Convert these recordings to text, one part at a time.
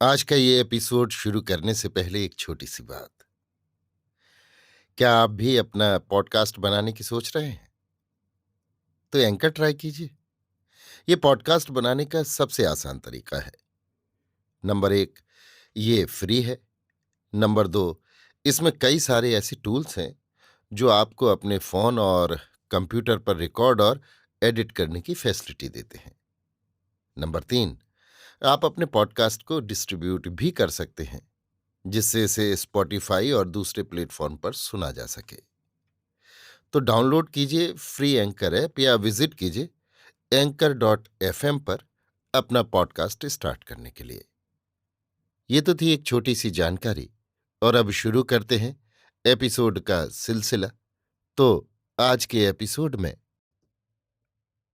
आज का ये एपिसोड शुरू करने से पहले एक छोटी सी बात। क्या आप भी अपना पॉडकास्ट बनाने की सोच रहे हैं? तो एंकर ट्राई कीजिए। ये पॉडकास्ट बनाने का सबसे आसान तरीका है। नंबर 1, ये फ्री है। नंबर 2, इसमें कई सारे ऐसे टूल्स हैं जो आपको अपने फोन और कंप्यूटर पर रिकॉर्ड और एडिट करने की फैसिलिटी देते हैं। नंबर 3, आप अपने पॉडकास्ट को डिस्ट्रीब्यूट भी कर सकते हैं, जिससे इसे स्पॉटिफाई और दूसरे प्लेटफॉर्म पर सुना जा सके। तो डाउनलोड कीजिए फ्री एंकर ऐप या विजिट कीजिए anchor.fm पर अपना पॉडकास्ट स्टार्ट करने के लिए। ये तो थी एक छोटी सी जानकारी, और अब शुरू करते हैं एपिसोड का सिलसिला। तो आज के एपिसोड में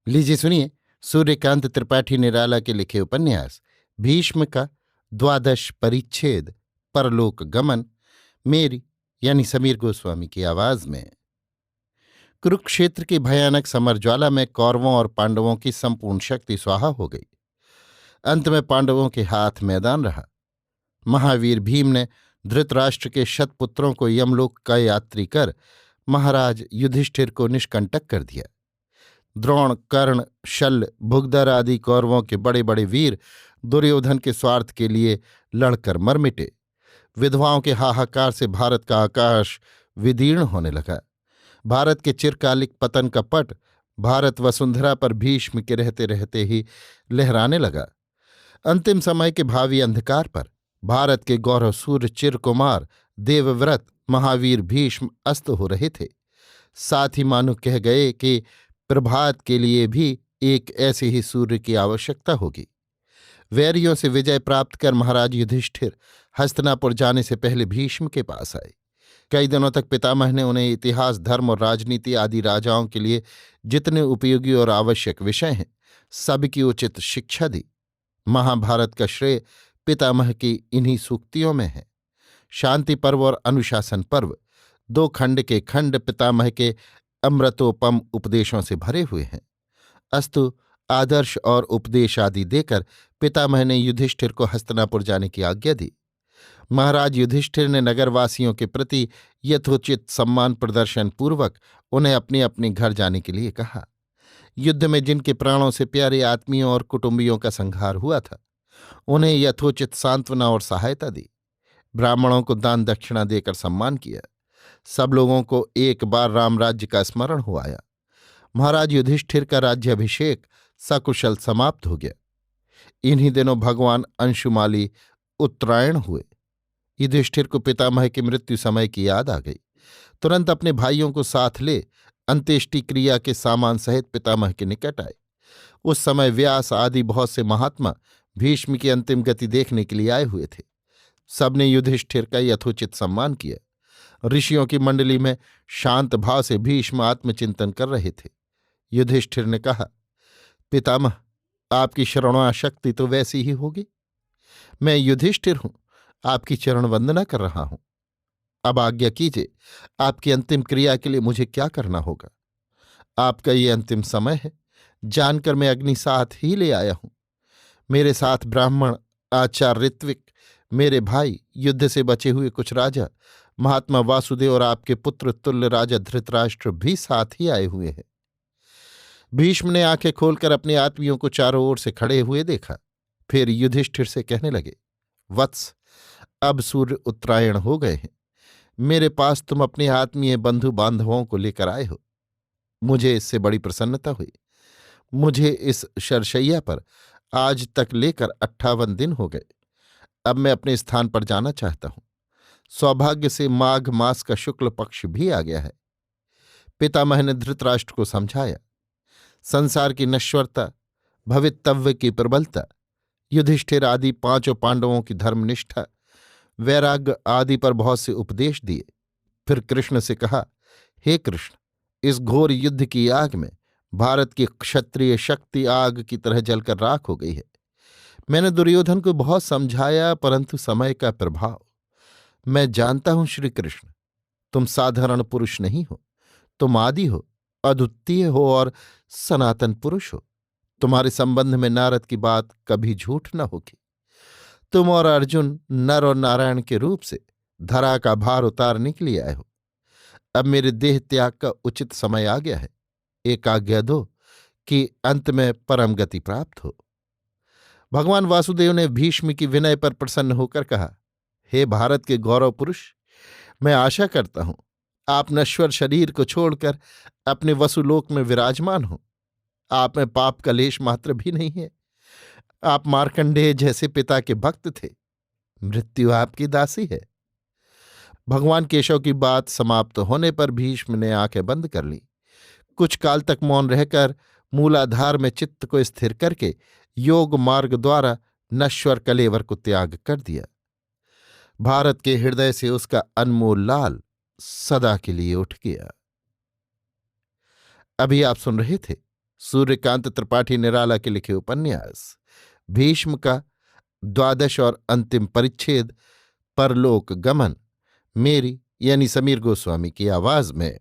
लीजिए सुनिए सूर्यकांत त्रिपाठी निराला के लिखे उपन्यास भीष्म का द्वादश परिच्छेद परलोक गमन, मेरी यानी समीर गोस्वामी की आवाज में। कुरुक्षेत्र की भयानक समरज्वाला में कौरवों और पांडवों की संपूर्ण शक्ति स्वाहा हो गई। अंत में पांडवों के हाथ मैदान रहा। महावीर भीम ने धृतराष्ट्र के शतपुत्रों को यमलोक का यात्री कर महाराज युधिष्ठिर को निष्कंटक कर दिया। द्रोण, कर्ण, शल्य, भुगदर आदि कौरवों के बड़े बड़े वीर दुर्योधन के स्वार्थ के लिए लड़कर मर मिटे। विधवाओं के हाहाकार से भारत का आकाश विदीर्ण होने लगा। भारत के चिरकालिक पतन का पट भारत वसुंधरा पर भीष्म के रहते रहते ही लहराने लगा। अंतिम समय के भावी अंधकार पर भारत के गौरव सूर्य चिरकुमार देवव्रत महावीर भीष्म अस्त हो रहे थे। साथ ही मानो कह गए कि प्रभात के लिए भी एक ऐसे ही सूर्य की आवश्यकता होगी। वैरियों से विजय प्राप्त कर महाराज युधिष्ठिर हस्तिनापुर जाने से पहले भीष्म के पास आए। कई दिनों तक पितामह ने उन्हें इतिहास, धर्म और राजनीति आदि राजाओं के लिए जितने उपयोगी और आवश्यक विषय हैं, सबकी उचित शिक्षा दी। महाभारत का श्रेय पितामह की इन्हीं सूक्तियों में है। शांति पर्व और अनुशासन पर्व, दो खंड के खंड पितामह के अमृतोपम उपदेशों से भरे हुए हैं। अस्तु आदर्श और उपदेश आदि देकर पितामह ने युधिष्ठिर को हस्तिनापुर जाने की आज्ञा दी। महाराज युधिष्ठिर ने नगरवासियों के प्रति यथोचित सम्मान प्रदर्शन पूर्वक उन्हें अपने अपने घर जाने के लिए कहा। युद्ध में जिनके प्राणों से प्यारे आत्मियों और कुटुंबियों का संहार हुआ था, उन्हें यथोचित सांत्वना और सहायता दी। ब्राह्मणों को दान दक्षिणा देकर सम्मान किया। सब लोगों को एक बार राम राज्य का स्मरण हो आया। महाराज युधिष्ठिर का राज्याभिषेक सकुशल समाप्त हो गया। इन्हीं दिनों भगवान अंशुमाली उत्तरायण हुए। युधिष्ठिर को पितामह की मृत्यु समय की याद आ गई। तुरंत अपने भाइयों को साथ ले अंत्येष्टि क्रिया के सामान सहित पितामह के निकट आए। उस समय व्यास आदि बहुत से महात्मा भीष्म की अंतिम गति देखने के लिए आए हुए थे। सबने युधिष्ठिर का यथोचित सम्मान किया। ऋषियों की मंडली में शांत भाव से भीष्म आत्मचिंतन कर रहे थे। युधिष्ठिर ने कहा, पितामह, आपकी शरणाशक्ति तो वैसी ही होगी। मैं युधिष्ठिर हूं, आपकी चरण वंदना कर रहा हूं। अब आज्ञा कीजिए, आपकी अंतिम क्रिया के लिए मुझे क्या करना होगा? आपका ये अंतिम समय है, जानकर मैं अग्नि साथ ही ले आया हूं। मेरे साथ ब्राह्मण, आचार्य ऋत्विक, मेरे भाई, युद्ध से बचे हुए कुछ राजा, महात्मा वासुदेव और आपके पुत्र तुल्य राजा धृतराष्ट्र भी साथ ही आए हुए हैं। भीष्म ने आंखें खोलकर अपने आत्मियों को चारों ओर से खड़े हुए देखा। फिर युधिष्ठिर से कहने लगे, वत्स, अब सूर्य उत्तरायण हो गए हैं। मेरे पास तुम अपने आत्मीय बंधु बांधवों को लेकर आए हो। मुझे इससे बड़ी प्रसन्नता हुई। मुझे इस शरशैया पर आज तक लेकर 58 दिन हो गए। अब मैं अपने स्थान पर जाना चाहता हूं। सौभाग्य से माघ मास का शुक्ल पक्ष भी आ गया है। पितामह ने धृतराष्ट्र को समझाया। संसार की नश्वरता, भवितव्य की प्रबलता, युधिष्ठिर आदि पांचों पांडवों की धर्मनिष्ठा, वैराग्य आदि पर बहुत से उपदेश दिए। फिर कृष्ण से कहा, हे कृष्ण, इस घोर युद्ध की आग में भारत की क्षत्रिय शक्ति आग की तरह जलकर राख हो गई है। मैंने दुर्योधन को बहुत समझाया, परंतु समय का प्रभाव। मैं जानता हूं श्री कृष्ण, तुम साधारण पुरुष नहीं हो। तुम आदि हो, अद्वितीय हो और सनातन पुरुष हो। तुम्हारे संबंध में नारद की बात कभी झूठ न होगी। तुम और अर्जुन नर और नारायण के रूप से धरा का भार उतारने के लिए आए हो। अब मेरे देह त्याग का उचित समय आ गया है। एक आज्ञा दो कि अंत में परम गति प्राप्त हो। भगवान वासुदेव ने भीष्म की विनय पर प्रसन्न होकर कहा, हे भारत के गौरव पुरुष, मैं आशा करता हूं आप नश्वर शरीर को छोड़कर अपने वसुलोक में विराजमान हो। आप में पाप का लेश मात्र भी नहीं है। आप मार्कंडेय जैसे पिता के भक्त थे। मृत्यु आपकी दासी है। भगवान केशव की बात समाप्त होने पर भीष्म ने आंखें बंद कर ली। कुछ काल तक मौन रहकर मूलाधार में चित्त को स्थिर करके योग मार्ग द्वारा नश्वर कलेवर को त्याग कर दिया। भारत के हृदय से उसका अनमोल लाल सदा के लिए उठ गया। अभी आप सुन रहे थे सूर्यकांत त्रिपाठी निराला के लिखे उपन्यास भीष्म का 12वां और अंतिम परिच्छेद परलोक गमन, मेरी यानी समीर गोस्वामी की आवाज में।